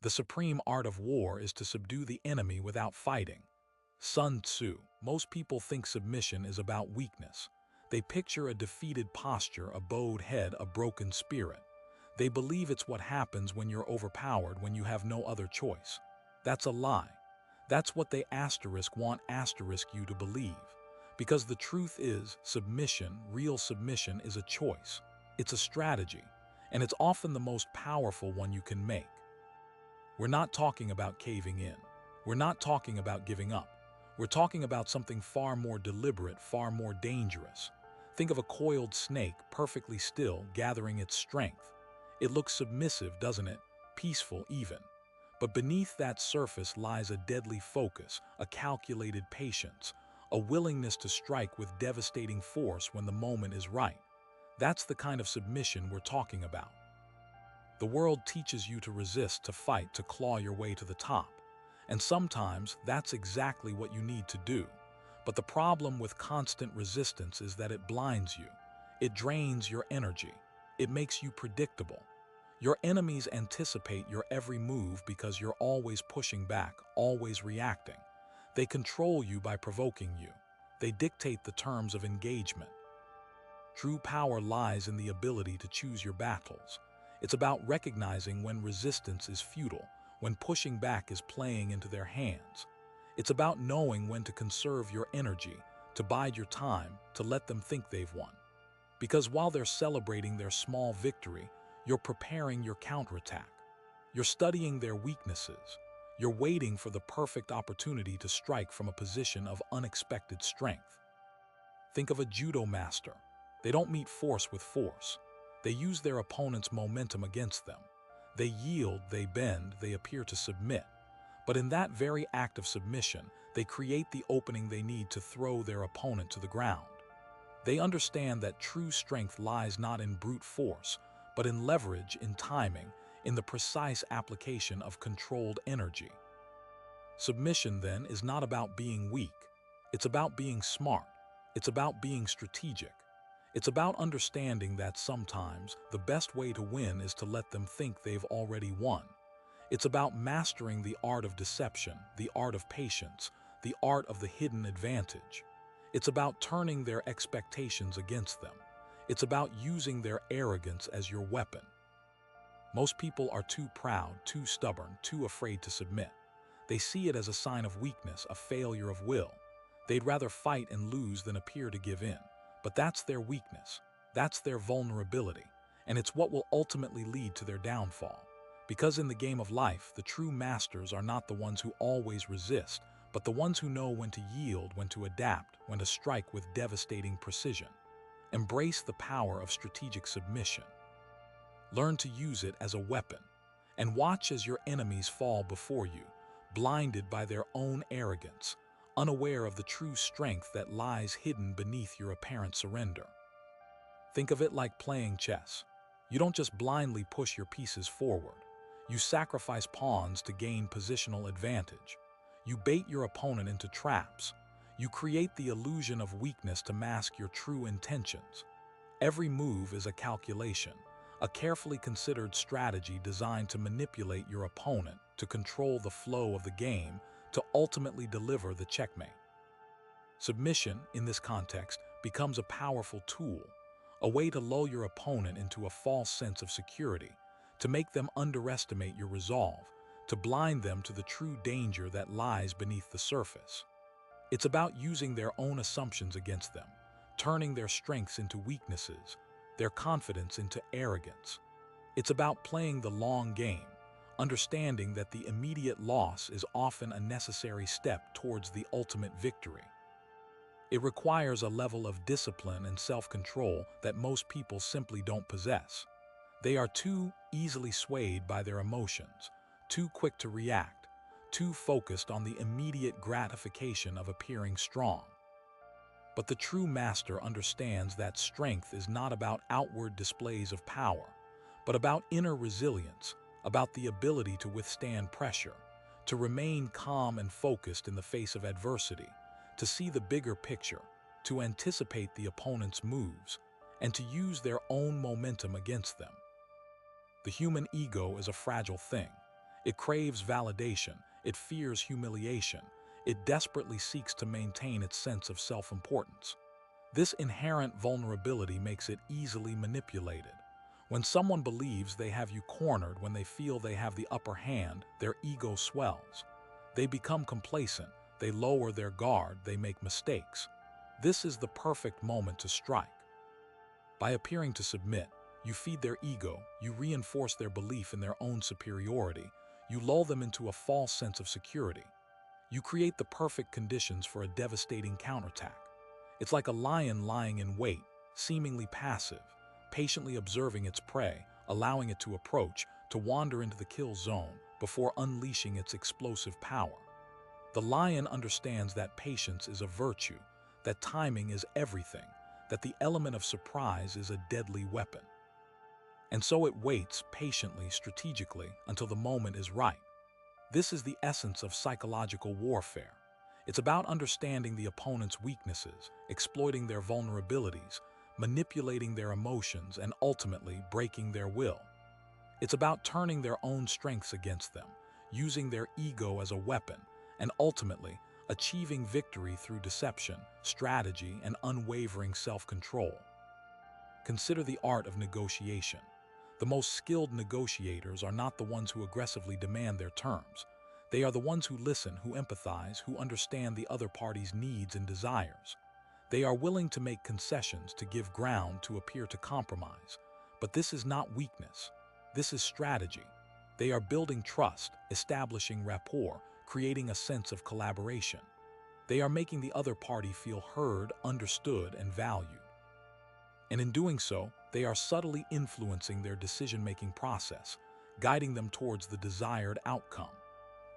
The supreme art of war is to subdue the enemy without fighting. Sun Tzu. Most people think submission is about weakness. They picture a defeated posture, a bowed head, a broken spirit. They believe it's what happens when you're overpowered, when you have no other choice. That's a lie. That's what they want you to believe. Because the truth is, submission, real submission, is a choice. It's a strategy, and it's often the most powerful one you can make. We're not talking about caving in. We're not talking about giving up. We're talking about something far more deliberate, far more dangerous. Think of a coiled snake, perfectly still, gathering its strength. It looks submissive, doesn't it? Peaceful even. But beneath that surface lies a deadly focus, a calculated patience, a willingness to strike with devastating force when the moment is right. That's the kind of submission we're talking about. The world teaches you to resist, to fight, to claw your way to the top. And sometimes that's exactly what you need to do. But the problem with constant resistance is that it blinds you. It drains your energy. It makes you predictable. Your enemies anticipate your every move because you're always pushing back, always reacting. They control you by provoking you. They dictate the terms of engagement. True power lies in the ability to choose your battles. It's about recognizing when resistance is futile, when pushing back is playing into their hands. It's about knowing when to conserve your energy, to bide your time, to let them think they've won. Because while they're celebrating their small victory, you're preparing your counterattack. You're studying their weaknesses. You're waiting for the perfect opportunity to strike from a position of unexpected strength. Think of a judo master. They don't meet force with force. They use their opponent's momentum against them. They yield, they bend, they appear to submit. But in that very act of submission, they create the opening they need to throw their opponent to the ground. They understand that true strength lies not in brute force, but in leverage, in timing, in the precise application of controlled energy. Submission, then, is not about being weak. It's about being smart. It's about being strategic. It's about understanding that sometimes the best way to win is to let them think they've already won. It's about mastering the art of deception, the art of patience, the art of the hidden advantage. It's about turning their expectations against them. It's about using their arrogance as your weapon. Most people are too proud, too stubborn, too afraid to submit. They see it as a sign of weakness, a failure of will. They'd rather fight and lose than appear to give in. But that's their weakness. That's their vulnerability. And it's what will ultimately lead to their downfall. Because in the game of life, the true masters are not the ones who always resist, but the ones who know when to yield, when to adapt, when to strike with devastating precision. Embrace the power of strategic submission. Learn to use it as a weapon, and watch as your enemies fall before you, blinded by their own arrogance, unaware of the true strength that lies hidden beneath your apparent surrender. Think of it like playing chess. You don't just blindly push your pieces forward. You sacrifice pawns to gain positional advantage. You bait your opponent into traps. You create the illusion of weakness to mask your true intentions. Every move is a calculation, a carefully considered strategy designed to manipulate your opponent, to control the flow of the game, to ultimately deliver the checkmate. Submission, in this context, becomes a powerful tool, a way to lull your opponent into a false sense of security, to make them underestimate your resolve, to blind them to the true danger that lies beneath the surface. It's about using their own assumptions against them, turning their strengths into weaknesses, their confidence into arrogance. It's about playing the long game, understanding that the immediate loss is often a necessary step towards the ultimate victory. It requires a level of discipline and self-control that most people simply don't possess. They are too easily swayed by their emotions, too quick to react, too focused on the immediate gratification of appearing strong. But the true master understands that strength is not about outward displays of power, but about inner resilience, about the ability to withstand pressure, to remain calm and focused in the face of adversity, to see the bigger picture, to anticipate the opponent's moves, and to use their own momentum against them. The human ego is a fragile thing. It craves validation, it fears humiliation, it desperately seeks to maintain its sense of self-importance. This inherent vulnerability makes it easily manipulated. When someone believes they have you cornered, when they feel they have the upper hand, their ego swells. They become complacent, they lower their guard, they make mistakes. This is the perfect moment to strike. By appearing to submit, you feed their ego, you reinforce their belief in their own superiority, you lull them into a false sense of security. You create the perfect conditions for a devastating counterattack. It's like a lion lying in wait, seemingly passive, patiently observing its prey, allowing it to approach, to wander into the kill zone before unleashing its explosive power. The lion understands that patience is a virtue, that timing is everything, that the element of surprise is a deadly weapon. And so it waits patiently, strategically, until the moment is right. This is the essence of psychological warfare. It's about understanding the opponent's weaknesses, exploiting their vulnerabilities, manipulating their emotions, and ultimately breaking their will. It's about turning their own strengths against them, using their ego as a weapon, and ultimately achieving victory through deception, strategy, and unwavering self-control. Consider the art of negotiation. The most skilled negotiators are not the ones who aggressively demand their terms. They are the ones who listen, who empathize, who understand the other party's needs and desires. They are willing to make concessions, to give ground, to appear to compromise. But this is not weakness. This is strategy. They are building trust, establishing rapport, creating a sense of collaboration. They are making the other party feel heard, understood, and valued. And in doing so, they are subtly influencing their decision-making process, guiding them towards the desired outcome.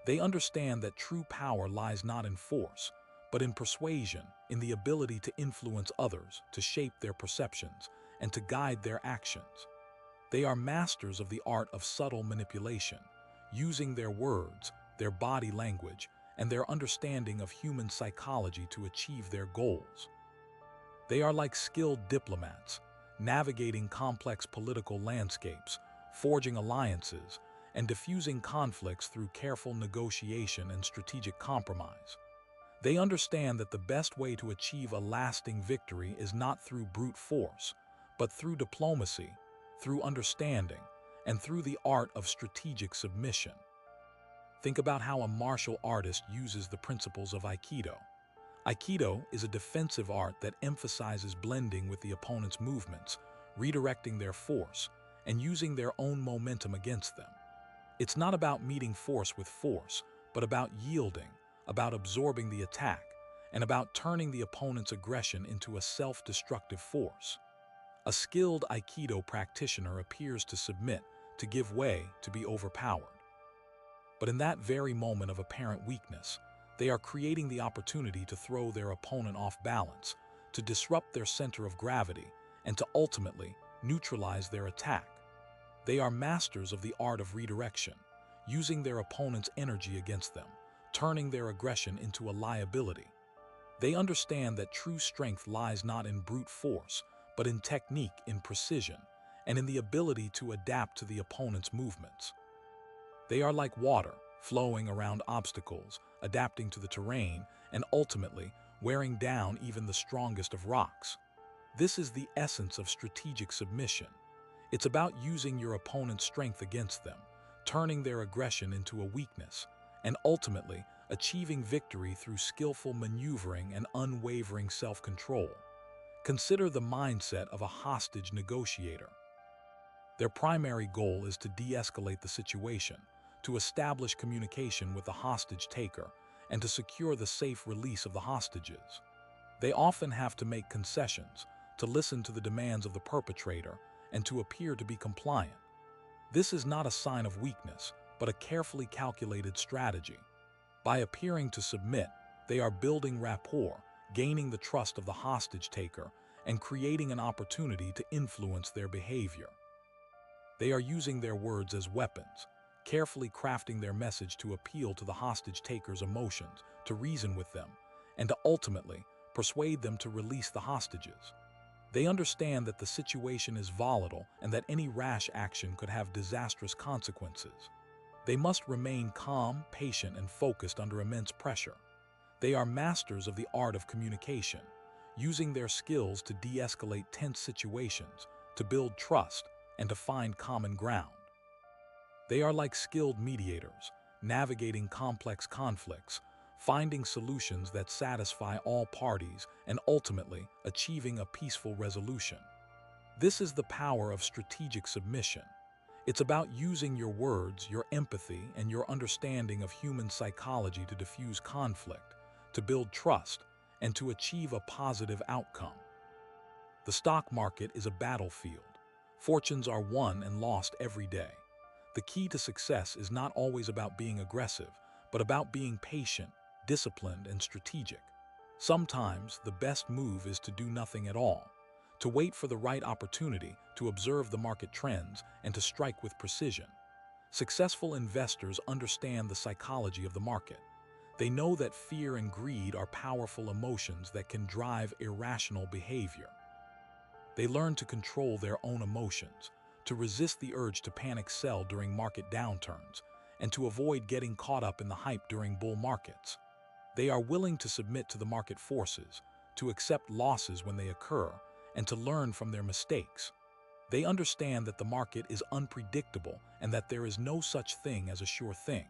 They understand that true power lies not in force, but in persuasion, in the ability to influence others, to shape their perceptions, and to guide their actions. They are masters of the art of subtle manipulation, using their words, their body language, and their understanding of human psychology to achieve their goals. They are like skilled diplomats, navigating complex political landscapes, forging alliances, and diffusing conflicts through careful negotiation and strategic compromise. They understand that the best way to achieve a lasting victory is not through brute force, but through diplomacy, through understanding, and through the art of strategic submission. Think about how a martial artist uses the principles of Aikido. Aikido is a defensive art that emphasizes blending with the opponent's movements, redirecting their force, and using their own momentum against them. It's not about meeting force with force, but about yielding, about absorbing the attack, and about turning the opponent's aggression into a self-destructive force. A skilled Aikido practitioner appears to submit, to give way, to be overpowered. But in that very moment of apparent weakness, they are creating the opportunity to throw their opponent off balance, to disrupt their center of gravity, and to ultimately neutralize their attack. They are masters of the art of redirection, using their opponent's energy against them, turning their aggression into a liability. They understand that true strength lies not in brute force, but in technique, in precision, and in the ability to adapt to the opponent's movements. They are like water, flowing around obstacles, adapting to the terrain, and ultimately wearing down even the strongest of rocks. This is the essence of strategic submission. It's about using your opponent's strength against them, turning their aggression into a weakness, and ultimately achieving victory through skillful maneuvering and unwavering self-control. Consider the mindset of a hostage negotiator. Their primary goal is to de-escalate the situation, to establish communication with the hostage taker, and to secure the safe release of the hostages. They often have to make concessions, to listen to the demands of the perpetrator, and to appear to be compliant. This is not a sign of weakness, but a carefully calculated strategy. By appearing to submit, they are building rapport, gaining the trust of the hostage taker, and creating an opportunity to influence their behavior. They are using their words as weapons, carefully crafting their message to appeal to the hostage taker's emotions, to reason with them, and to ultimately persuade them to release the hostages. They understand that the situation is volatile and that any rash action could have disastrous consequences. They must remain calm, patient, and focused under immense pressure. They are masters of the art of communication, using their skills to de-escalate tense situations, to build trust, and to find common ground. They are like skilled mediators, navigating complex conflicts, finding solutions that satisfy all parties, and ultimately achieving a peaceful resolution. This is the power of strategic submission. It's about using your words, your empathy, and your understanding of human psychology to diffuse conflict, to build trust, and to achieve a positive outcome. The stock market is a battlefield. Fortunes are won and lost every day. The key to success is not always about being aggressive, but about being patient, disciplined, and strategic. Sometimes the best move is to do nothing at all, to wait for the right opportunity, to observe the market trends, and to strike with precision. Successful investors understand the psychology of the market. They know that fear and greed are powerful emotions that can drive irrational behavior. They learn to control their own emotions, to resist the urge to panic sell during market downturns, and to avoid getting caught up in the hype during bull markets. They are willing to submit to the market forces, to accept losses when they occur, and to learn from their mistakes. They understand that the market is unpredictable and that there is no such thing as a sure thing.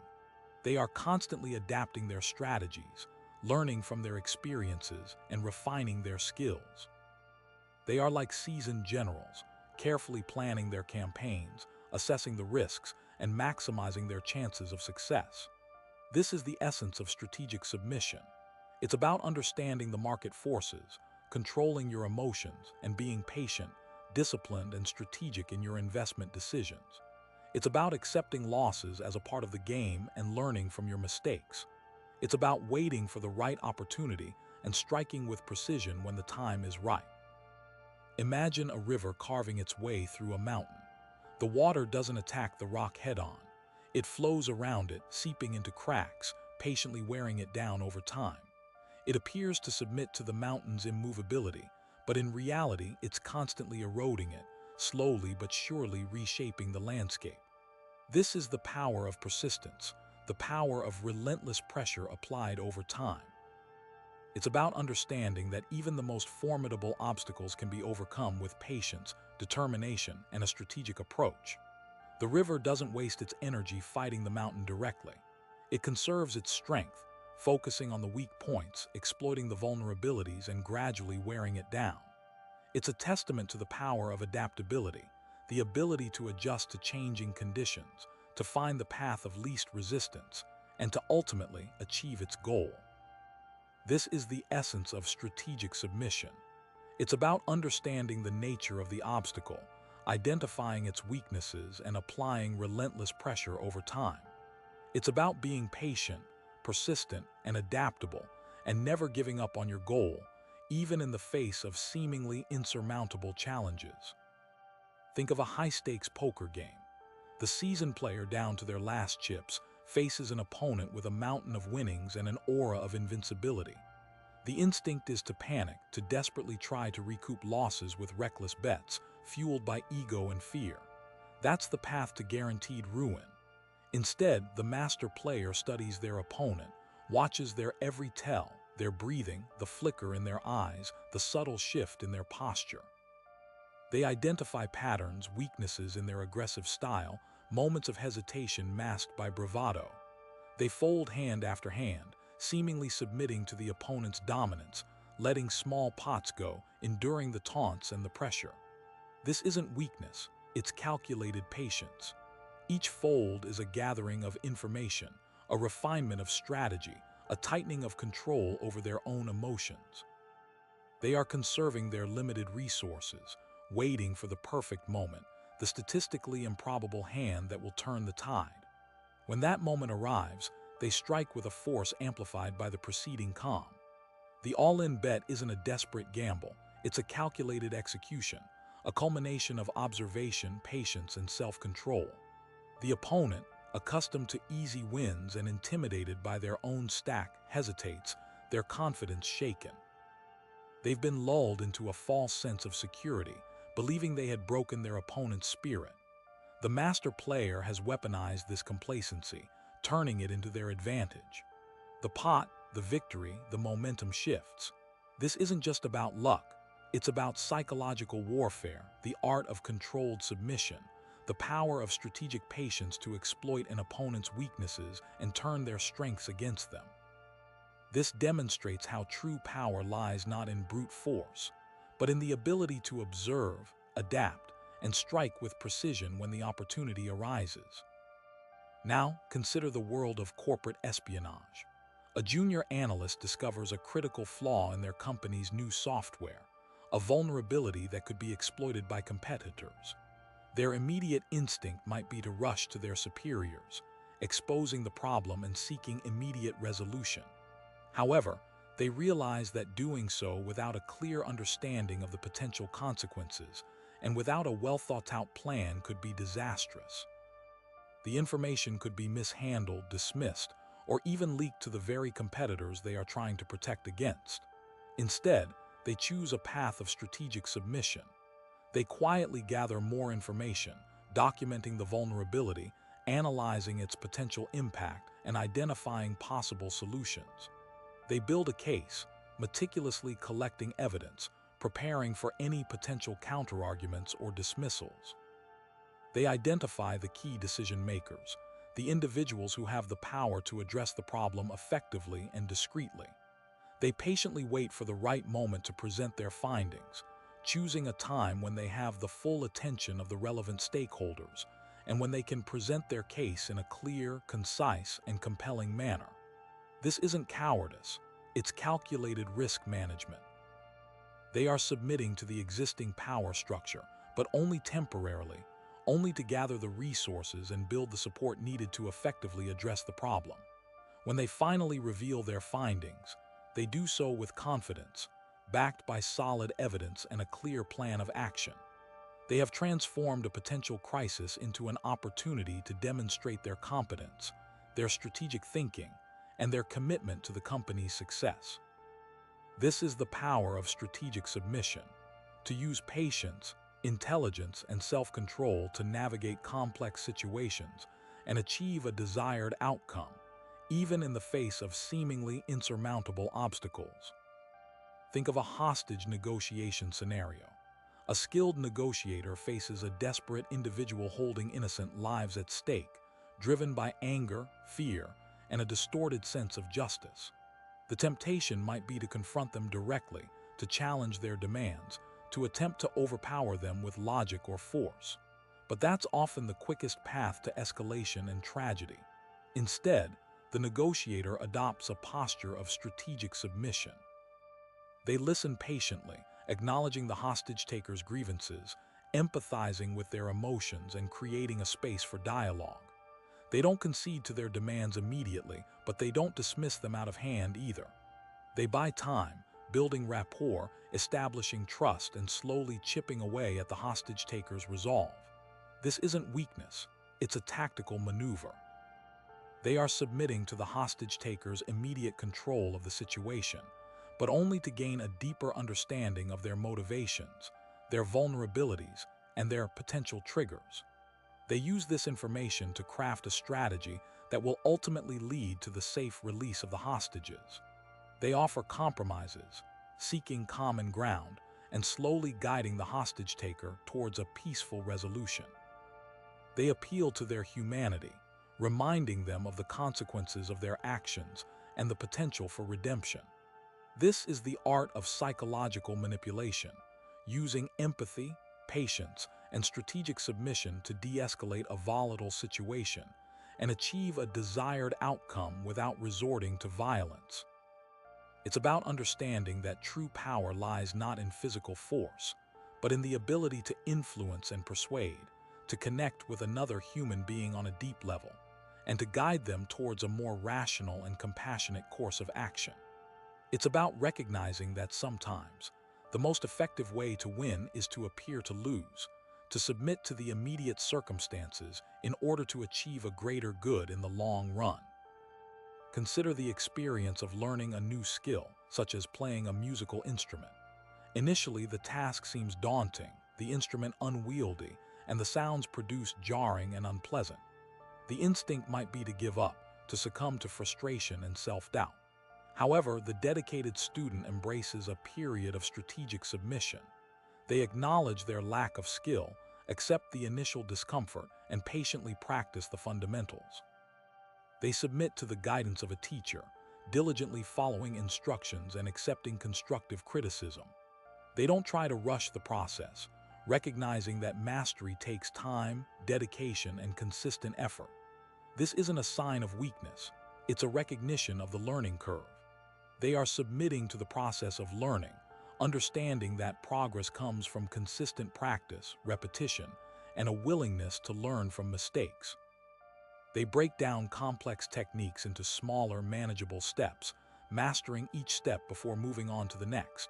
They are constantly adapting their strategies, learning from their experiences, and refining their skills. They are like seasoned generals, carefully planning their campaigns, assessing the risks, and maximizing their chances of success. This is the essence of strategic submission. It's about understanding the market forces, controlling your emotions, and being patient, disciplined, and strategic in your investment decisions. It's about accepting losses as a part of the game and learning from your mistakes. It's about waiting for the right opportunity and striking with precision when the time is right. Imagine a river carving its way through a mountain. The water doesn't attack the rock head-on. It flows around it, seeping into cracks, patiently wearing it down over time. It appears to submit to the mountain's immovability, but in reality, it's constantly eroding it, slowly but surely reshaping the landscape. This is the power of persistence, the power of relentless pressure applied over time. It's about understanding that even the most formidable obstacles can be overcome with patience, determination, and a strategic approach. The river doesn't waste its energy fighting the mountain directly. It conserves its strength, focusing on the weak points, exploiting the vulnerabilities, and gradually wearing it down. It's a testament to the power of adaptability, the ability to adjust to changing conditions, to find the path of least resistance, and to ultimately achieve its goal. This is the essence of strategic submission. It's about understanding the nature of the obstacle, identifying its weaknesses, and applying relentless pressure over time. It's about being patient, persistent, and adaptable, and never giving up on your goal, even in the face of seemingly insurmountable challenges. Think of a high-stakes poker game. The seasoned player, down to their last chips, faces an opponent with a mountain of winnings and an aura of invincibility. The instinct is to panic, to desperately try to recoup losses with reckless bets, fueled by ego and fear. That's the path to guaranteed ruin. Instead, the master player studies their opponent, watches their every tell, their breathing, the flicker in their eyes, the subtle shift in their posture. They identify patterns, weaknesses in their aggressive style, moments of hesitation masked by bravado. They fold hand after hand, seemingly submitting to the opponent's dominance, letting small pots go, enduring the taunts and the pressure. This isn't weakness, it's calculated patience. Each fold is a gathering of information, a refinement of strategy, a tightening of control over their own emotions. They are conserving their limited resources, waiting for the perfect moment, the statistically improbable hand that will turn the tide. When that moment arrives, they strike with a force amplified by the preceding calm. The all-in bet isn't a desperate gamble, it's a calculated execution, a culmination of observation, patience, and self-control. The opponent, accustomed to easy wins and intimidated by their own stack, hesitates, their confidence shaken. They've been lulled into a false sense of security, believing they had broken their opponent's spirit. The master player has weaponized this complacency, turning it into their advantage. The pot, the victory, the momentum shifts. This isn't just about luck. It's about psychological warfare, the art of controlled submission, the power of strategic patience to exploit an opponent's weaknesses and turn their strengths against them. This demonstrates how true power lies not in brute force, but in the ability to observe, adapt, and strike with precision when the opportunity arises. Now, consider the world of corporate espionage. A junior analyst discovers a critical flaw in their company's new software, a vulnerability that could be exploited by competitors. Their immediate instinct might be to rush to their superiors, exposing the problem and seeking immediate resolution. However, they realize that doing so without a clear understanding of the potential consequences and without a well-thought-out plan could be disastrous. The information could be mishandled, dismissed, or even leaked to the very competitors they are trying to protect against. Instead, they choose a path of strategic submission. They quietly gather more information, documenting the vulnerability, analyzing its potential impact, and identifying possible solutions. They build a case, meticulously collecting evidence, preparing for any potential counterarguments or dismissals. They identify the key decision makers, the individuals who have the power to address the problem effectively and discreetly. They patiently wait for the right moment to present their findings, choosing a time when they have the full attention of the relevant stakeholders and when they can present their case in a clear, concise, and compelling manner. This isn't cowardice, it's calculated risk management. They are submitting to the existing power structure, but only temporarily, only to gather the resources and build the support needed to effectively address the problem. When they finally reveal their findings, they do so with confidence, backed by solid evidence and a clear plan of action. They have transformed a potential crisis into an opportunity to demonstrate their competence, their strategic thinking, and their commitment to the company's success. This is the power of strategic submission, to use patience, intelligence, and self-control to navigate complex situations and achieve a desired outcome, even in the face of seemingly insurmountable obstacles. Think of a hostage negotiation scenario. A skilled negotiator faces a desperate individual holding innocent lives at stake, driven by anger, fear, and a distorted sense of justice. The temptation might be to confront them directly, to challenge their demands, to attempt to overpower them with logic or force. But that's often the quickest path to escalation and tragedy. Instead, the negotiator adopts a posture of strategic submission. They listen patiently, acknowledging the hostage-taker's grievances, empathizing with their emotions, and creating a space for dialogue. They don't concede to their demands immediately, but they don't dismiss them out of hand either. They buy time, building rapport, establishing trust, and slowly chipping away at the hostage-taker's resolve. This isn't weakness, it's a tactical maneuver. They are submitting to the hostage-taker's immediate control of the situation, but only to gain a deeper understanding of their motivations, their vulnerabilities, and their potential triggers. They use this information to craft a strategy that will ultimately lead to the safe release of the hostages. They offer compromises, seeking common ground, and slowly guiding the hostage-taker towards a peaceful resolution. They appeal to their humanity, reminding them of the consequences of their actions and the potential for redemption. This is the art of psychological manipulation, using empathy, patience, and strategic submission to de-escalate a volatile situation and achieve a desired outcome without resorting to violence. It's about understanding that true power lies not in physical force, but in the ability to influence and persuade, to connect with another human being on a deep level, and to guide them towards a more rational and compassionate course of action. It's about recognizing that sometimes the most effective way to win is to appear to lose, to submit to the immediate circumstances in order to achieve a greater good in the long run. Consider the experience of learning a new skill, such as playing a musical instrument. Initially, the task seems daunting, the instrument unwieldy, and the sounds produce jarring and unpleasant. The instinct might be to give up, to succumb to frustration and self-doubt. However, the dedicated student embraces a period of strategic submission. They acknowledge their lack of skill, accept the initial discomfort, and patiently practice the fundamentals. They submit to the guidance of a teacher, diligently following instructions and accepting constructive criticism. They don't try to rush the process, recognizing that mastery takes time, dedication, and consistent effort. This isn't a sign of weakness, it's a recognition of the learning curve. They are submitting to the process of learning, understanding that progress comes from consistent practice, repetition, and a willingness to learn from mistakes. They break down complex techniques into smaller, manageable steps, mastering each step before moving on to the next.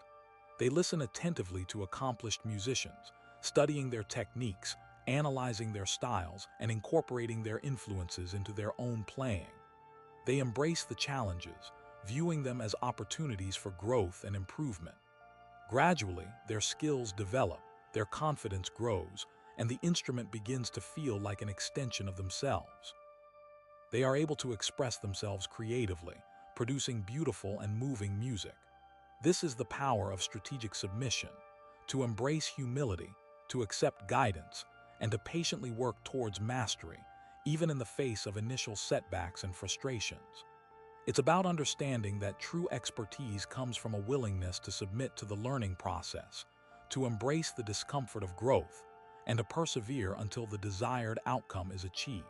They listen attentively to accomplished musicians, studying their techniques, analyzing their styles, and incorporating their influences into their own playing. They embrace the challenges, viewing them as opportunities for growth and improvement. Gradually, their skills develop, their confidence grows, and the instrument begins to feel like an extension of themselves. They are able to express themselves creatively, producing beautiful and moving music. This is the power of strategic submission, to embrace humility, to accept guidance, and to patiently work towards mastery, even in the face of initial setbacks and frustrations. It's about understanding that true expertise comes from a willingness to submit to the learning process, to embrace the discomfort of growth, and to persevere until the desired outcome is achieved.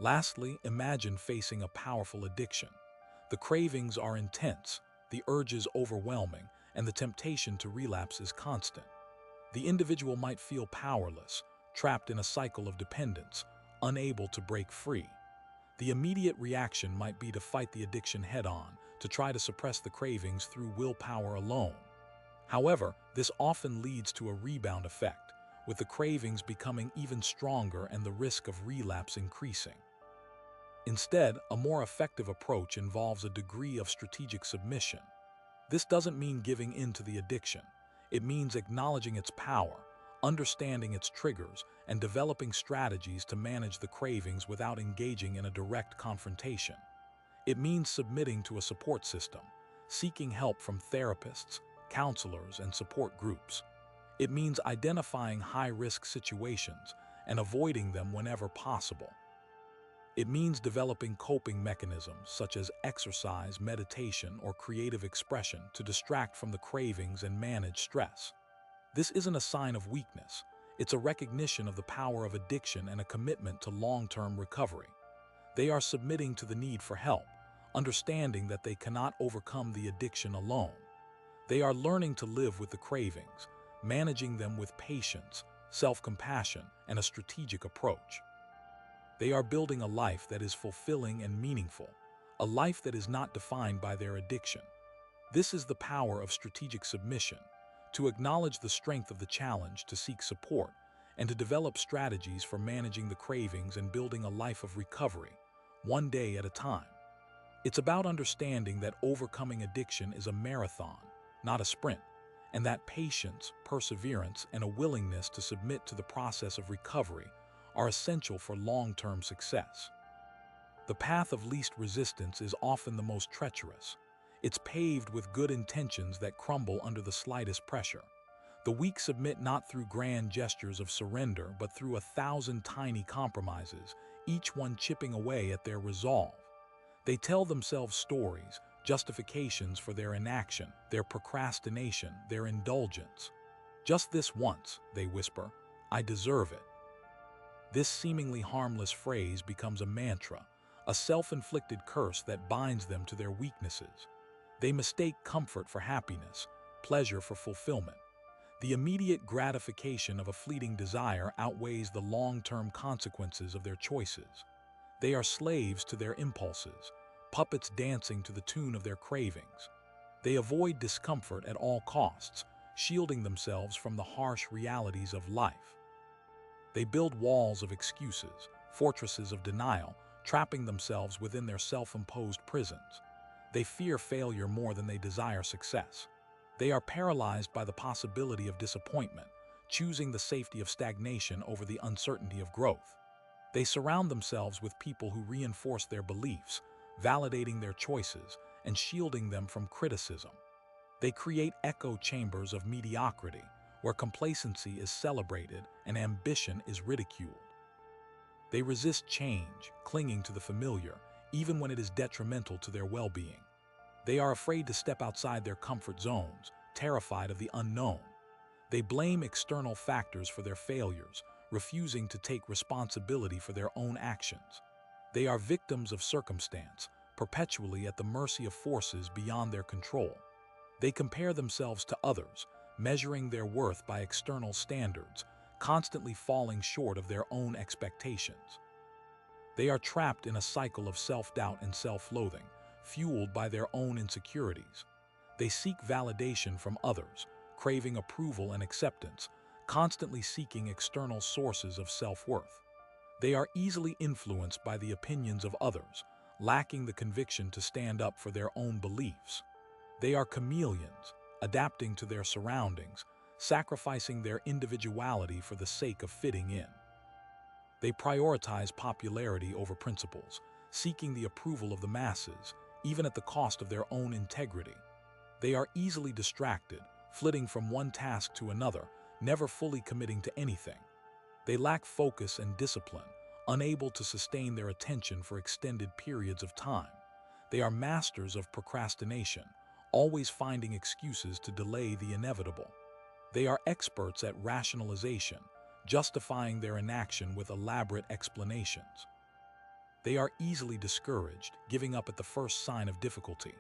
Lastly, imagine facing a powerful addiction. The cravings are intense, the urges overwhelming, and the temptation to relapse is constant. The individual might feel powerless, trapped in a cycle of dependence, unable to break free. The immediate reaction might be to fight the addiction head-on, to try to suppress the cravings through willpower alone. However, this often leads to a rebound effect, with the cravings becoming even stronger and the risk of relapse increasing. Instead, a more effective approach involves a degree of strategic submission. This doesn't mean giving in to the addiction. It means acknowledging its power, understanding its triggers, and developing strategies to manage the cravings without engaging in a direct confrontation. It means submitting to a support system, seeking help from therapists, counselors, and support groups. It means identifying high-risk situations and avoiding them whenever possible. It means developing coping mechanisms such as exercise, meditation, or creative expression to distract from the cravings and manage stress. This isn't a sign of weakness. It's a recognition of the power of addiction and a commitment to long-term recovery. They are submitting to the need for help, understanding that they cannot overcome the addiction alone. They are learning to live with the cravings, managing them with patience, self-compassion, and a strategic approach. They are building a life that is fulfilling and meaningful, a life that is not defined by their addiction. This is the power of strategic submission, to acknowledge the strength of the challenge, to seek support, and to develop strategies for managing the cravings and building a life of recovery, one day at a time. It's about understanding that overcoming addiction is a marathon, not a sprint, and that patience, perseverance, and a willingness to submit to the process of recovery are essential for long-term success. The path of least resistance is often the most treacherous. It's paved with good intentions that crumble under the slightest pressure. The weak submit not through grand gestures of surrender, but through 1,000 tiny compromises, each one chipping away at their resolve. They tell themselves stories, justifications for their inaction, their procrastination, their indulgence. "Just this once," they whisper, "I deserve it." This seemingly harmless phrase becomes a mantra, a self-inflicted curse that binds them to their weaknesses. They mistake comfort for happiness, pleasure for fulfillment. The immediate gratification of a fleeting desire outweighs the long-term consequences of their choices. They are slaves to their impulses, puppets dancing to the tune of their cravings. They avoid discomfort at all costs, shielding themselves from the harsh realities of life. They build walls of excuses, fortresses of denial, trapping themselves within their self-imposed prisons. They fear failure more than they desire success. They are paralyzed by the possibility of disappointment, choosing the safety of stagnation over the uncertainty of growth. They surround themselves with people who reinforce their beliefs, validating their choices, and shielding them from criticism. They create echo chambers of mediocrity, where complacency is celebrated and ambition is ridiculed. They resist change, clinging to the familiar, even when it is detrimental to their well-being. They are afraid to step outside their comfort zones, terrified of the unknown. They blame external factors for their failures, refusing to take responsibility for their own actions. They are victims of circumstance, perpetually at the mercy of forces beyond their control. They compare themselves to others, measuring their worth by external standards, constantly falling short of their own expectations. They are trapped in a cycle of self-doubt and self-loathing, fueled by their own insecurities. They seek validation from others, craving approval and acceptance, constantly seeking external sources of self-worth. They are easily influenced by the opinions of others, lacking the conviction to stand up for their own beliefs. They are chameleons, adapting to their surroundings, sacrificing their individuality for the sake of fitting in. They prioritize popularity over principles, seeking the approval of the masses, even at the cost of their own integrity. They are easily distracted, flitting from one task to another, never fully committing to anything. They lack focus and discipline, unable to sustain their attention for extended periods of time. They are masters of procrastination, always finding excuses to delay the inevitable. They are experts at rationalization, justifying their inaction with elaborate explanations. They are easily discouraged, giving up at the first sign of difficulty.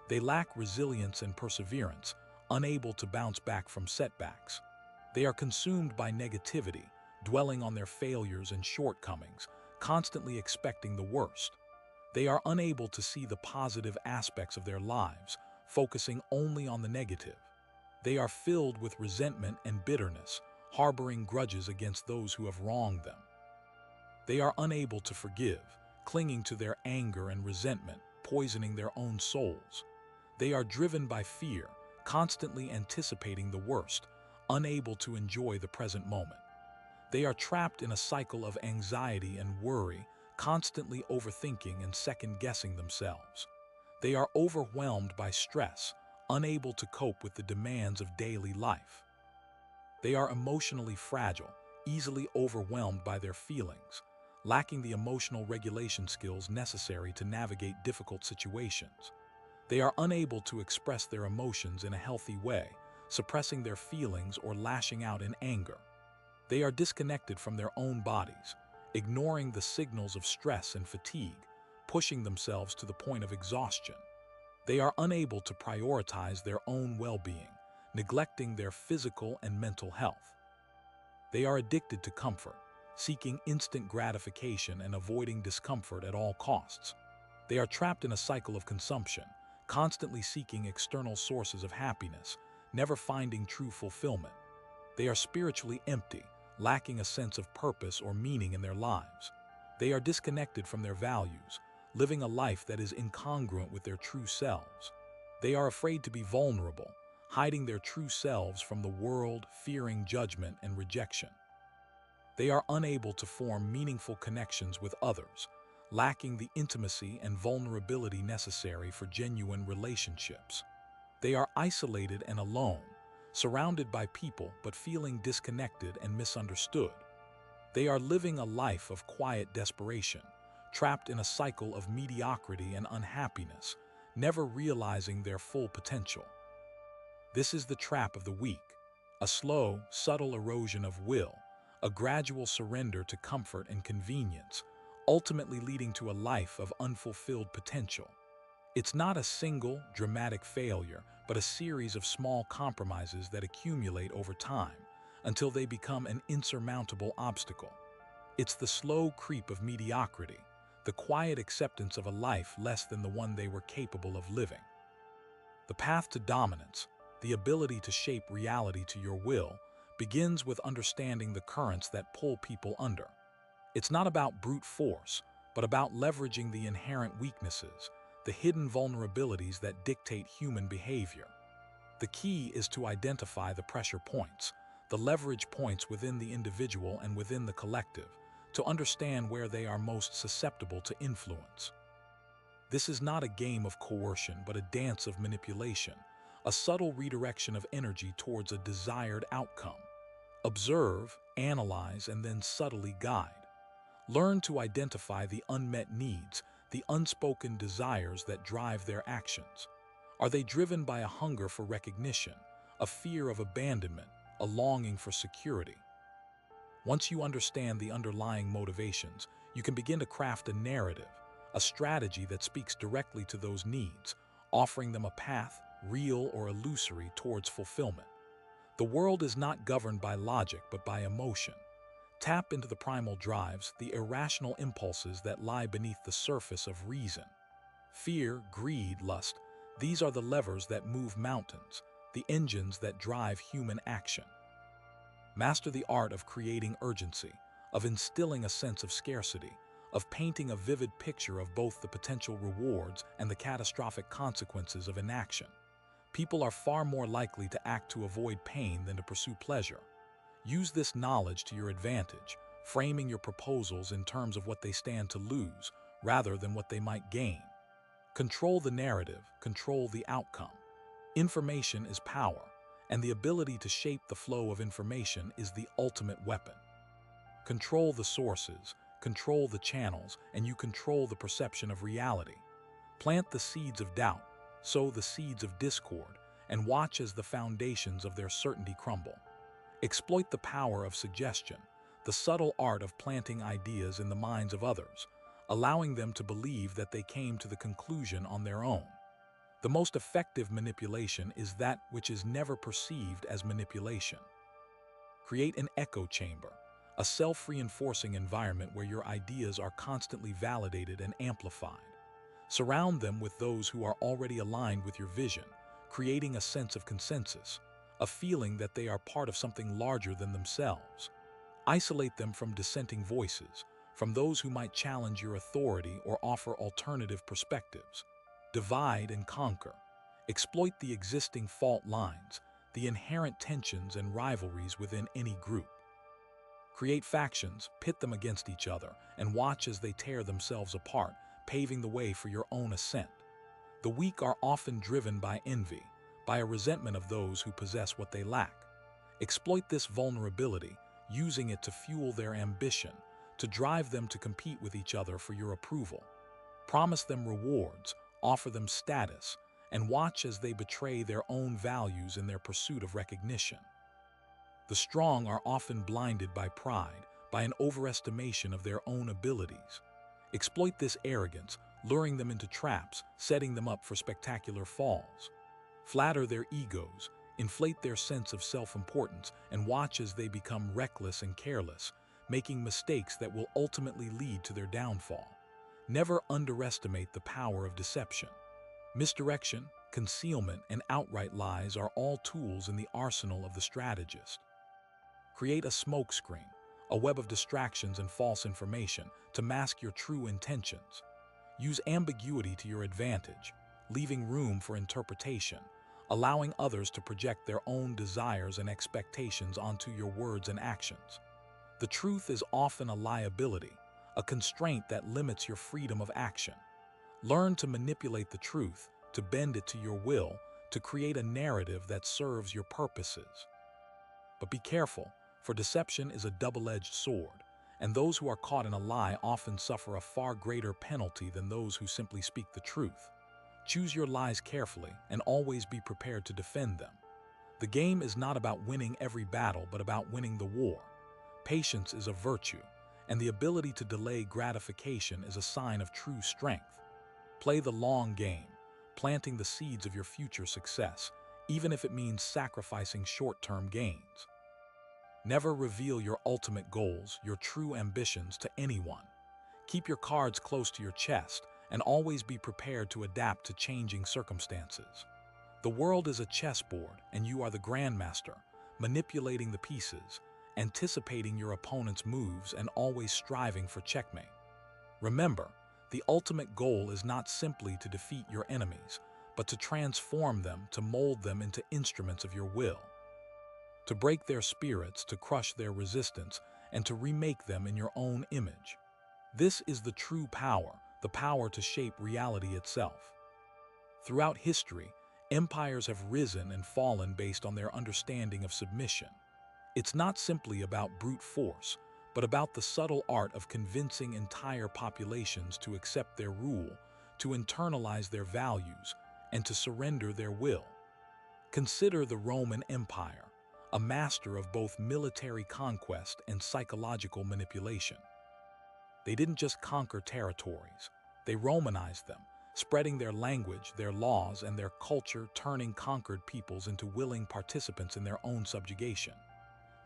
They lack resilience and perseverance, unable to bounce back from setbacks. They are consumed by negativity, dwelling on their failures and shortcomings, constantly expecting the worst. They are unable to see the positive aspects of their lives, focusing only on the negative. They are filled with resentment and bitterness, harboring grudges against those who have wronged them. They are unable to forgive, clinging to their anger and resentment, poisoning their own souls. They are driven by fear, constantly anticipating the worst, unable to enjoy the present moment. They are trapped in a cycle of anxiety and worry, constantly overthinking and second-guessing themselves. They are overwhelmed by stress, unable to cope with the demands of daily life. They are emotionally fragile, easily overwhelmed by their feelings, lacking the emotional regulation skills necessary to navigate difficult situations. They are unable to express their emotions in a healthy way, suppressing their feelings or lashing out in anger. They are disconnected from their own bodies, ignoring the signals of stress and fatigue, pushing themselves to the point of exhaustion. They are unable to prioritize their own well-being, neglecting their physical and mental health. They are addicted to comfort, seeking instant gratification and avoiding discomfort at all costs. They are trapped in a cycle of consumption, constantly seeking external sources of happiness, never finding true fulfillment. They are spiritually empty, lacking a sense of purpose or meaning in their lives. They are disconnected from their values, living a life that is incongruent with their true selves. They are afraid to be vulnerable, hiding their true selves from the world, fearing judgment and rejection. They are unable to form meaningful connections with others, lacking the intimacy and vulnerability necessary for genuine relationships. They are isolated and alone, surrounded by people but feeling disconnected and misunderstood. They are living a life of quiet desperation, trapped in a cycle of mediocrity and unhappiness, never realizing their full potential. This is the trap of the weak, a slow, subtle erosion of will, a gradual surrender to comfort and convenience, ultimately leading to a life of unfulfilled potential. It's not a single, dramatic failure, but a series of small compromises that accumulate over time until they become an insurmountable obstacle. It's the slow creep of mediocrity, the quiet acceptance of a life less than the one they were capable of living. The path to dominance, the ability to shape reality to your will, begins with understanding the currents that pull people under. It's not about brute force, but about leveraging the inherent weaknesses, the hidden vulnerabilities that dictate human behavior. The key is to identify the pressure points, the leverage points within the individual and within the collective, to understand where they are most susceptible to influence. This is not a game of coercion, but a dance of manipulation, a subtle redirection of energy towards a desired outcome. Observe, analyze, and then subtly guide. Learn to identify the unmet needs, the unspoken desires that drive their actions. Are they driven by a hunger for recognition, a fear of abandonment, a longing for security? Once you understand the underlying motivations, you can begin to craft a narrative, a strategy that speaks directly to those needs, offering them a path, real or illusory, towards fulfillment. The world is not governed by logic but by emotion. Tap into the primal drives, the irrational impulses that lie beneath the surface of reason. Fear, greed, lust, these are the levers that move mountains, the engines that drive human action. Master the art of creating urgency, of instilling a sense of scarcity, of painting a vivid picture of both the potential rewards and the catastrophic consequences of inaction. People are far more likely to act to avoid pain than to pursue pleasure. Use this knowledge to your advantage, framing your proposals in terms of what they stand to lose, rather than what they might gain. Control the narrative, control the outcome. Information is power, and the ability to shape the flow of information is the ultimate weapon. Control the sources, control the channels, and you control the perception of reality. Plant the seeds of doubt, sow the seeds of discord, and watch as the foundations of their certainty crumble. Exploit the power of suggestion, the subtle art of planting ideas in the minds of others, allowing them to believe that they came to the conclusion on their own. The most effective manipulation is that which is never perceived as manipulation. Create an echo chamber, a self-reinforcing environment where your ideas are constantly validated and amplified. Surround them with those who are already aligned with your vision, creating a sense of consensus, a feeling that they are part of something larger than themselves. Isolate them from dissenting voices, from those who might challenge your authority or offer alternative perspectives. Divide and conquer. Exploit the existing fault lines, the inherent tensions and rivalries within any group. Create factions, pit them against each other, and watch as they tear themselves apart, paving the way for your own ascent. The weak are often driven by envy, by a resentment of those who possess what they lack. Exploit this vulnerability, using it to fuel their ambition, to drive them to compete with each other for your approval. Promise them rewards, offer them status, and watch as they betray their own values in their pursuit of recognition. The strong are often blinded by pride, by an overestimation of their own abilities. Exploit this arrogance, luring them into traps, setting them up for spectacular falls. Flatter their egos, inflate their sense of self-importance, and watch as they become reckless and careless, making mistakes that will ultimately lead to their downfall. Never underestimate the power of deception. Misdirection, concealment, and outright lies are all tools in the arsenal of the strategist. Create a smokescreen, a web of distractions and false information to mask your true intentions. Use ambiguity to your advantage, leaving room for interpretation, allowing others to project their own desires and expectations onto your words and actions. The truth is often a liability, a constraint that limits your freedom of action. Learn to manipulate the truth, to bend it to your will, to create a narrative that serves your purposes. But be careful, for deception is a double-edged sword, and those who are caught in a lie often suffer a far greater penalty than those who simply speak the truth. Choose your lies carefully and always be prepared to defend them. The game is not about winning every battle, but about winning the war. Patience is a virtue, and the ability to delay gratification is a sign of true strength. Play the long game, planting the seeds of your future success, even if it means sacrificing short-term gains. Never reveal your ultimate goals, your true ambitions, to anyone. Keep your cards close to your chest and always be prepared to adapt to changing circumstances. The world is a chessboard, and you are the grandmaster, manipulating the pieces, anticipating your opponent's moves, and always striving for checkmate. Remember, the ultimate goal is not simply to defeat your enemies, but to transform them, to mold them into instruments of your will. to break their spirits, to crush their resistance, and to remake them in your own image. This is the true power, the power to shape reality itself. Throughout history, empires have risen and fallen based on their understanding of submission. It's not simply about brute force, but about the subtle art of convincing entire populations to accept their rule, to internalize their values, and to surrender their will. Consider the Roman Empire, a master of both military conquest and psychological manipulation. They didn't just conquer territories, they Romanized them, spreading their language, their laws, and their culture, turning conquered peoples into willing participants in their own subjugation.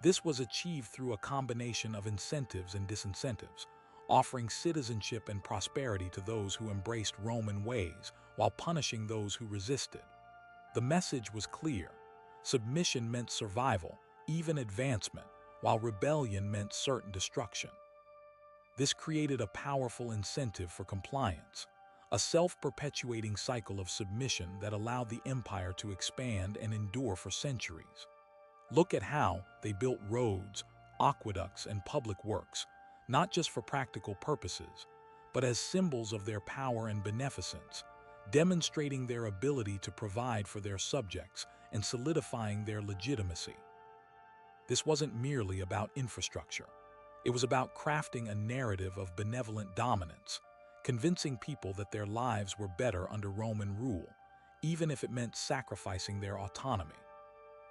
This was achieved through a combination of incentives and disincentives, offering citizenship and prosperity to those who embraced Roman ways while punishing those who resisted. The message was clear. Submission meant survival, even advancement, while rebellion meant certain destruction. This created a powerful incentive for compliance, a self-perpetuating cycle of submission that allowed the empire to expand and endure for centuries. Look at how they built roads, aqueducts, and public works, not just for practical purposes, but as symbols of their power and beneficence, demonstrating their ability to provide for their subjects and solidifying their legitimacy. This wasn't merely about infrastructure. It was about crafting a narrative of benevolent dominance, convincing people that their lives were better under Roman rule, even if it meant sacrificing their autonomy.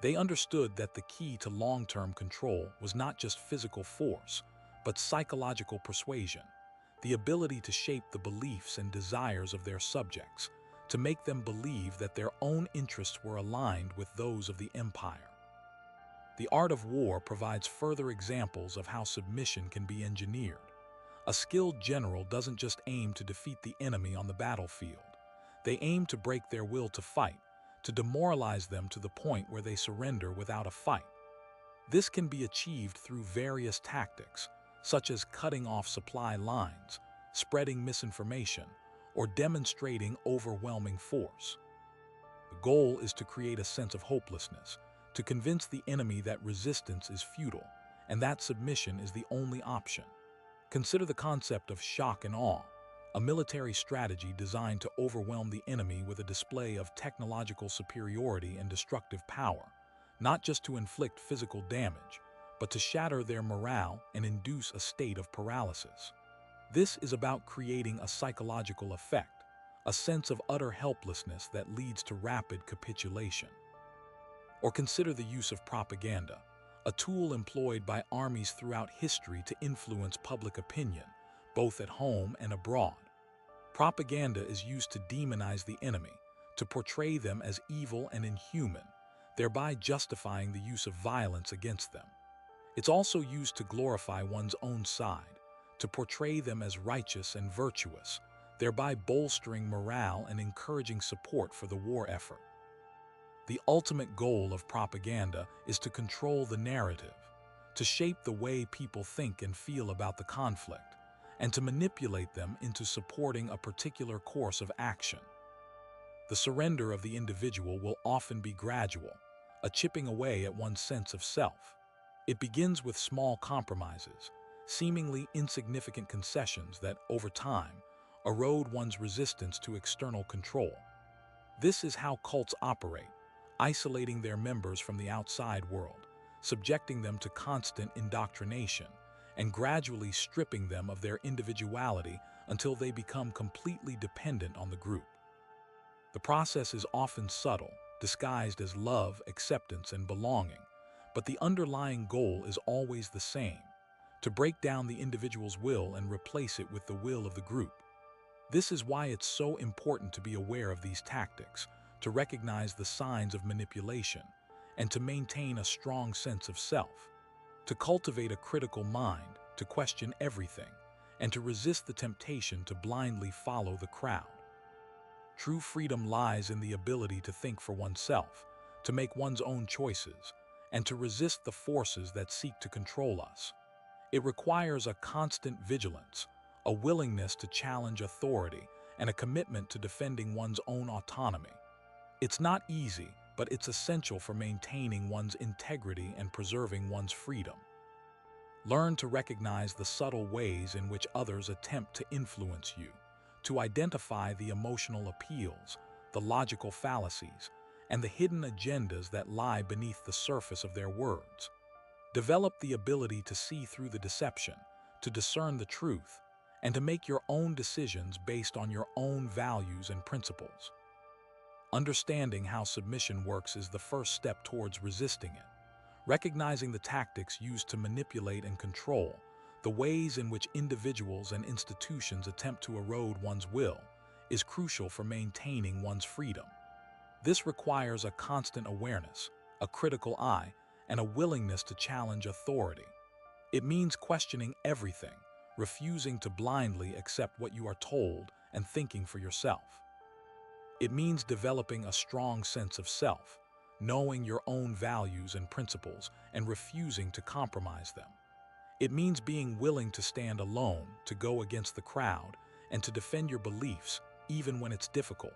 They understood that the key to long-term control was not just physical force, but psychological persuasion, the ability to shape the beliefs and desires of their subjects, to make them believe that their own interests were aligned with those of the empire. The art of war provides further examples of how submission can be engineered. A skilled general doesn't just aim to defeat the enemy on the battlefield. They aim to break their will to fight, to demoralize them to the point where they surrender without a fight. This can be achieved through various tactics, such as cutting off supply lines, spreading misinformation, or demonstrating overwhelming force. The goal is to create a sense of hopelessness, to convince the enemy that resistance is futile, and that submission is the only option. Consider the concept of shock and awe, a military strategy designed to overwhelm the enemy with a display of technological superiority and destructive power, not just to inflict physical damage, but to shatter their morale and induce a state of paralysis. This is about creating a psychological effect, a sense of utter helplessness that leads to rapid capitulation. Or consider the use of propaganda, a tool employed by armies throughout history to influence public opinion, both at home and abroad. Propaganda is used to demonize the enemy, to portray them as evil and inhuman, thereby justifying the use of violence against them. It's also used to glorify one's own side, to portray them as righteous and virtuous, thereby bolstering morale and encouraging support for the war effort. The ultimate goal of propaganda is to control the narrative, to shape the way people think and feel about the conflict, and to manipulate them into supporting a particular course of action. The surrender of the individual will often be gradual, a chipping away at one's sense of self. It begins with small compromises, seemingly insignificant concessions that, over time, erode one's resistance to external control. This is how cults operate, isolating their members from the outside world, subjecting them to constant indoctrination, and gradually stripping them of their individuality until they become completely dependent on the group. The process is often subtle, disguised as love, acceptance, and belonging, but the underlying goal is always the same: to break down the individual's will and replace it with the will of the group. This is why it's so important to be aware of these tactics, to recognize the signs of manipulation, and to maintain a strong sense of self, to cultivate a critical mind, to question everything, and to resist the temptation to blindly follow the crowd. True freedom lies in the ability to think for oneself, to make one's own choices, and to resist the forces that seek to control us. It requires a constant vigilance, a willingness to challenge authority, and a commitment to defending one's own autonomy. It's not easy, but it's essential for maintaining one's integrity and preserving one's freedom. Learn to recognize the subtle ways in which others attempt to influence you, to identify the emotional appeals, the logical fallacies, and the hidden agendas that lie beneath the surface of their words. Develop the ability to see through the deception, to discern the truth, and to make your own decisions based on your own values and principles. Understanding how submission works is the first step towards resisting it. Recognizing the tactics used to manipulate and control, the ways in which individuals and institutions attempt to erode one's will, is crucial for maintaining one's freedom. This requires a constant awareness, a critical eye, and a willingness to challenge authority. It means questioning everything, refusing to blindly accept what you are told, and thinking for yourself. It means developing a strong sense of self, knowing your own values and principles, and refusing to compromise them. It means being willing to stand alone, to go against the crowd, and to defend your beliefs, even when it's difficult.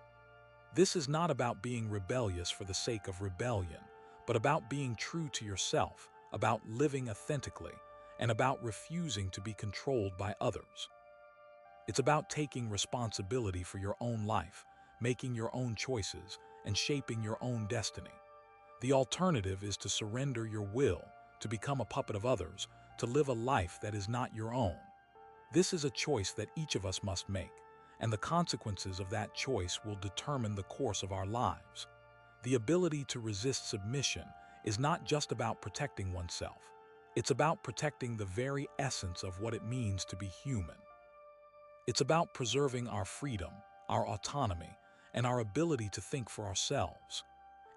This is not about being rebellious for the sake of rebellion, but about being true to yourself, about living authentically, and about refusing to be controlled by others. It's about taking responsibility for your own life, making your own choices, and shaping your own destiny. The alternative is to surrender your will, to become a puppet of others, to live a life that is not your own. This is a choice that each of us must make, and the consequences of that choice will determine the course of our lives. The ability to resist submission is not just about protecting oneself. It's about protecting the very essence of what it means to be human. It's about preserving our freedom, our autonomy, and our ability to think for ourselves.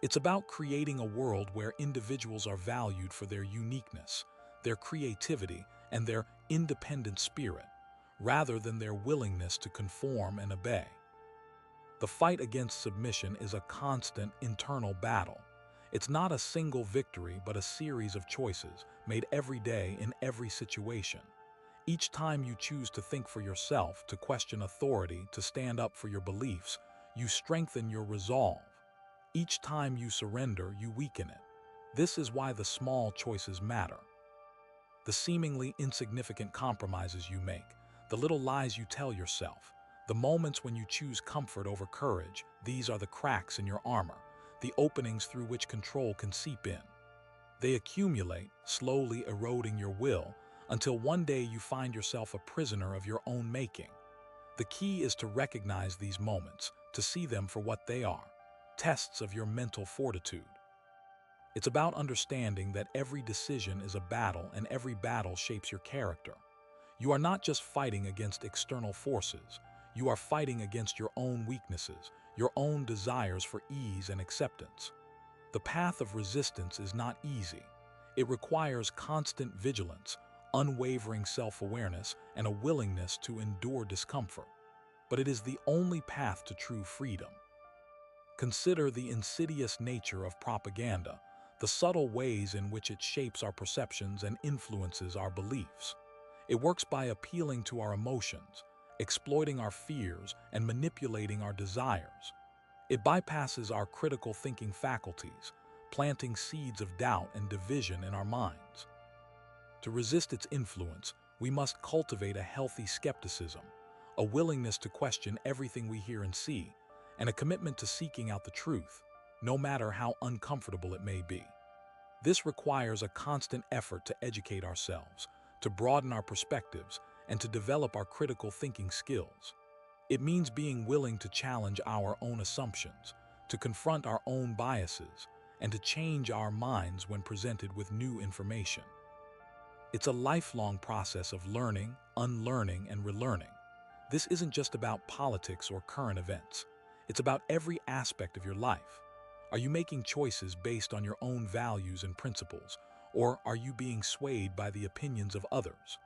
It's about creating a world where individuals are valued for their uniqueness, their creativity, and their independent spirit, rather than their willingness to conform and obey. The fight against submission is a constant internal battle. It's not a single victory, but a series of choices made every day in every situation. Each time you choose to think for yourself, to question authority, to stand up for your beliefs, you strengthen your resolve. Each time you surrender, you weaken it. This is why the small choices matter. The seemingly insignificant compromises you make, the little lies you tell yourself, the moments when you choose comfort over courage, these are the cracks in your armor, the openings through which control can seep in. They accumulate, slowly eroding your will, until one day you find yourself a prisoner of your own making. The key is to recognize these moments, to see them for what they are, tests of your mental fortitude. It's about understanding that every decision is a battle and every battle shapes your character. You are not just fighting against external forces, you are fighting against your own weaknesses, your own desires for ease and acceptance. The path of resistance is not easy. It requires constant vigilance, unwavering self-awareness, and a willingness to endure discomfort. But it is the only path to true freedom. Consider the insidious nature of propaganda, the subtle ways in which it shapes our perceptions and influences our beliefs. It works by appealing to our emotions, exploiting our fears, and manipulating our desires. It bypasses our critical thinking faculties, planting seeds of doubt and division in our minds. To resist its influence, we must cultivate a healthy skepticism, a willingness to question everything we hear and see, and a commitment to seeking out the truth, no matter how uncomfortable it may be. This requires a constant effort to educate ourselves, to broaden our perspectives, and to develop our critical thinking skills. It means being willing to challenge our own assumptions, to confront our own biases, and to change our minds when presented with new information. It's a lifelong process of learning, unlearning, and relearning. This isn't just about politics or current events. It's about every aspect of your life. Are you making choices based on your own values and principles, or are you being swayed by the opinions of others?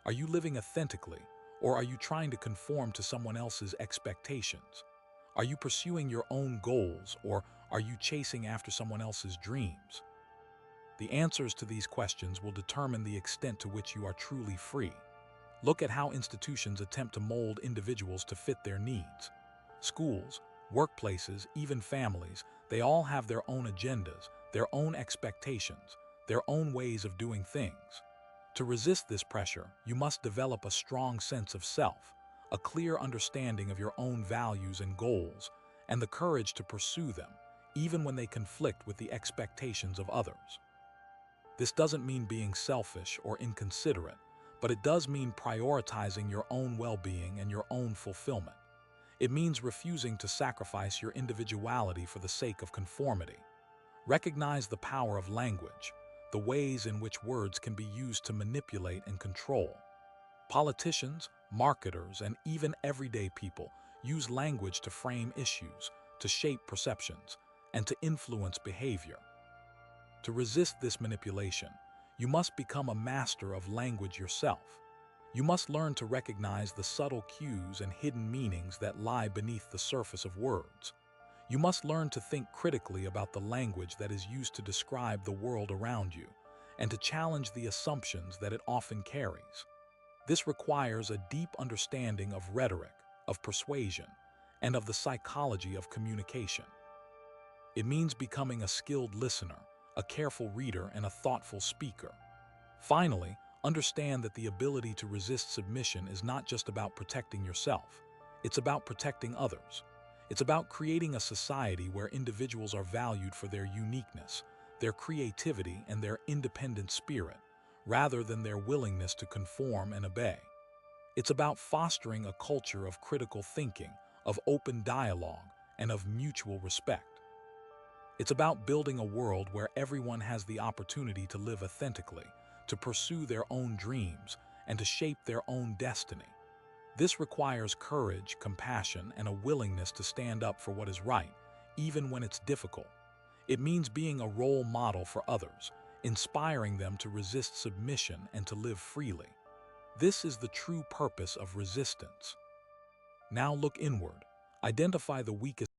Are you living authentically, or are you trying to conform to someone else's expectations? Are you pursuing your own goals, or are you chasing after someone else's dreams? The answers to these questions will determine the extent to which you are truly free. Look at how institutions attempt to mold individuals to fit their needs. Schools, Workplaces, even families, they all have their own agendas, their own expectations, their own ways of doing things. To resist this pressure, you must develop a strong sense of self, a clear understanding of your own values and goals, and the courage to pursue them, even when they conflict with the expectations of others. This doesn't mean being selfish or inconsiderate, but it does mean prioritizing your own well-being and your own fulfillment. It means refusing to sacrifice your individuality for the sake of conformity. Recognize the power of language, the ways in which words can be used to manipulate and control. Politicians, marketers, and even everyday people use language to frame issues, to shape perceptions, and to influence behavior. To resist this manipulation, you must become a master of language yourself. You must learn to recognize the subtle cues and hidden meanings that lie beneath the surface of words. You must learn to think critically about the language that is used to describe the world around you, and to challenge the assumptions that it often carries. This requires a deep understanding of rhetoric, of persuasion, and of the psychology of communication. It means becoming a skilled listener, a careful reader, and a thoughtful speaker. Finally, understand that the ability to resist submission is not just about protecting yourself. It's about protecting others. It's about creating a society where individuals are valued for their uniqueness, their creativity, and their independent spirit, rather than their willingness to conform and obey. It's about fostering a culture of critical thinking, of open dialogue, and of mutual respect. It's about building a world where everyone has the opportunity to live authentically, to pursue their own dreams, and to shape their own destiny. This requires courage, compassion, and a willingness to stand up for what is right, even when it's difficult. It means being a role model for others, inspiring them to resist submission and to live freely. This is the true purpose of resistance. Now look inward. Identify the weakest